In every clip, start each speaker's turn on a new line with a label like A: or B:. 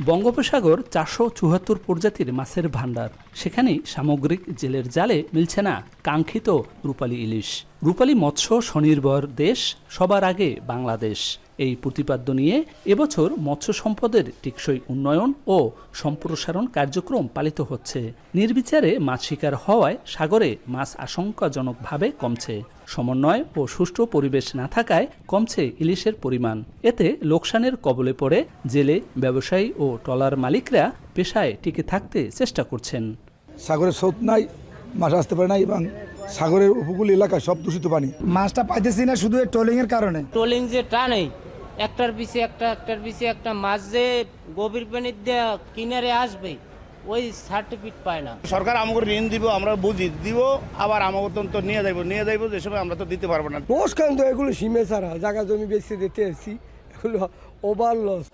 A: বঙ্গোপসাগর 474 প্রজাতির মাছের ভান্ডার, সেখানেই সামগ্রিক জেলের জালে মিলছে না কাঙ্ক্ষিত রূপালী ইলিশ। রূপালী মৎস্য স্বনির্ভর দেশ, সবার আগে বাংলাদেশ, এই প্রতিপাদ্য নিয়ে এবছর মৎস্য সম্পদের টেকসই উন্নয়ন ও সম্প্রসারণ কার্যক্রম পালিত হচ্ছে। নির্বিচারে মাছ শিকার হওয়ায় সাগরে মাছ আশঙ্কাজনকভাবে কমছে। সমন্বয় ও সুষ্ঠু পরিবেশ না থাকায় কমছে ইলিশের পরিমাণ। এতে লোকসানের কবলে পড়ে জেলে, ব্যবসায়ী ও ট্রলার মালিকরা পেশায় টিকে থাকতে চেষ্টা করছেন।
B: সাগরের স্রোত নাই, মাছ আসতে পারে না এবং সাগরের উপকূল এলাকায় সব দূষিত পানি। মাছটা পাইতেছি না শুধু ট্রলিং এর কারণে।
C: ট্রলিং যে টানে একটার পিছে একটা মাছ যে গভীর পানির দিয়ে কিনারে আসবে, ওই সার্টিফিকেট পায় না।
D: সরকার আমাকে ঋণ দিব, আমরা বুঝি দিব, আবার আমাকে তো নিয়ে যাইব যে সময় আমরা তো দিতে পারবো না।
E: নমস্কার, তো এগুলো সীমে ছাড়া জায়গা জমি বেশি দিতে এসেছি, এগুলো ওভার লস।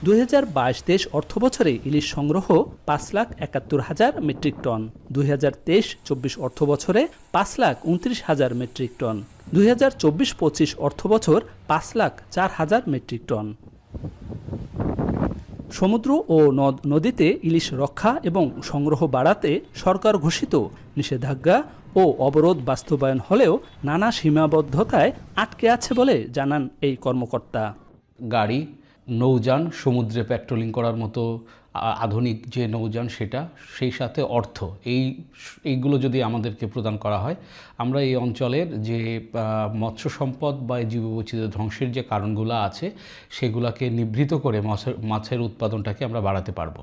A: 2022-23 অর্থবছরে ইলিশ সংগ্রহ 5,71,000 মেট্রিক টন, 2023-24 অর্থবছরে 5,29,000 মেট্রিক টন, 2024-25 অর্থবছর 5,04,000 মেট্রিক টন। সমুদ্র ও নদ নদীতে ইলিশ রক্ষা এবং সংগ্রহ বাড়াতে সরকার ঘোষিত নিষেধাজ্ঞা ও অবরোধ বাস্তবায়ন হলেও নানা সীমাবদ্ধতায় আটকে আছে বলে জানান এই কর্মকর্তা।
F: গাড়ি, নৌযান, সমুদ্রে পেট্রোলিং করার মতো আধুনিক যে নৌযান, সেটা, সেই সাথে অর্থ, এইগুলো যদি আমাদেরকে প্রদান করা হয়, আমরা এই অঞ্চলের যে মৎস্য সম্পদ বা জীববৈচিত্র্য ধ্বংসের যে কারণগুলো আছে সেগুলোকে নিবৃত করে মাছের উৎপাদনটাকে আমরা বাড়াতে পারবো।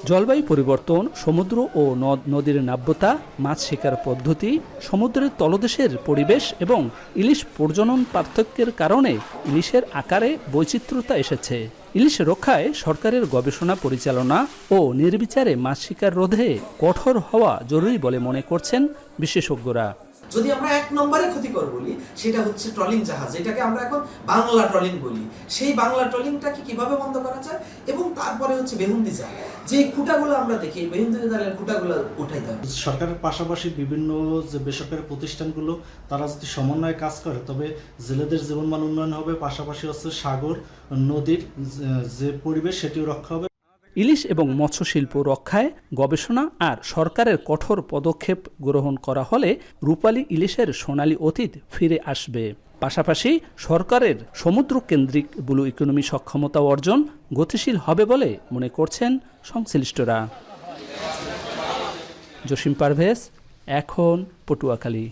A: জলবায়ু পরিবর্তন, সমুদ্র ও নদ নদীর নাব্যতা, মাছ শিকার পদ্ধতি, সমুদ্রের তলদেশের পরিবেশ এবং ইলিশ প্রজনন পার্থক্যের কারণে ইলিশের আকারে বৈচিত্র্যতা এসেছে। ইলিশ রক্ষায় সরকারের গবেষণা পরিচালনা ও নির্বিচারে মাছ শিকার রোধে কঠোর হওয়া জরুরি বলে মনে করছেন বিশেষজ্ঞরা।
G: যদি আমরা এক নম্বরে ক্ষতিকর বলি, সেটা হচ্ছে ট্রলিং জাহাজ, যেটাকে আমরা এখন বাংলা ট্রলিং বলি। সেই বাংলা ট্রলিংটাকে কিভাবে বন্ধ করা যায়, এবং তারপরে হচ্ছে বেহুন্দি জাল, যে খুঁটাগুলো আমরা দেখি, বেহুন্দি জালের খুঁটাগুলো উঠাইতে হবে।
H: সরকারের পাশাপাশি বিভিন্ন যে বেসরকারি প্রতিষ্ঠানগুলো, তারা যদি সমন্বয়ে কাজ করে, তবে জেলেদের জীবনমান উন্নয়ন হবে, পাশাপাশি হচ্ছে সাগর নদীর যে পরিবেশ সেটিও রক্ষা হবে।
A: ইলিশ এবং মৎস্য শিল্প রক্ষায় গবেষণা আর সরকারের কঠোর পদক্ষেপ গ্রহণ করা হলে রূপালী ইলিশের সোনালী অতীত ফিরে আসবে। পাশাপাশি সরকারের সমুদ্র কেন্দ্রিক ব্লু ইকোনমি সক্ষমতা অর্জন গতিশীল হবে বলে মনে করছেন সংশ্লিষ্টরা। জসিম পারভেজ, এখন পটুয়াখালী।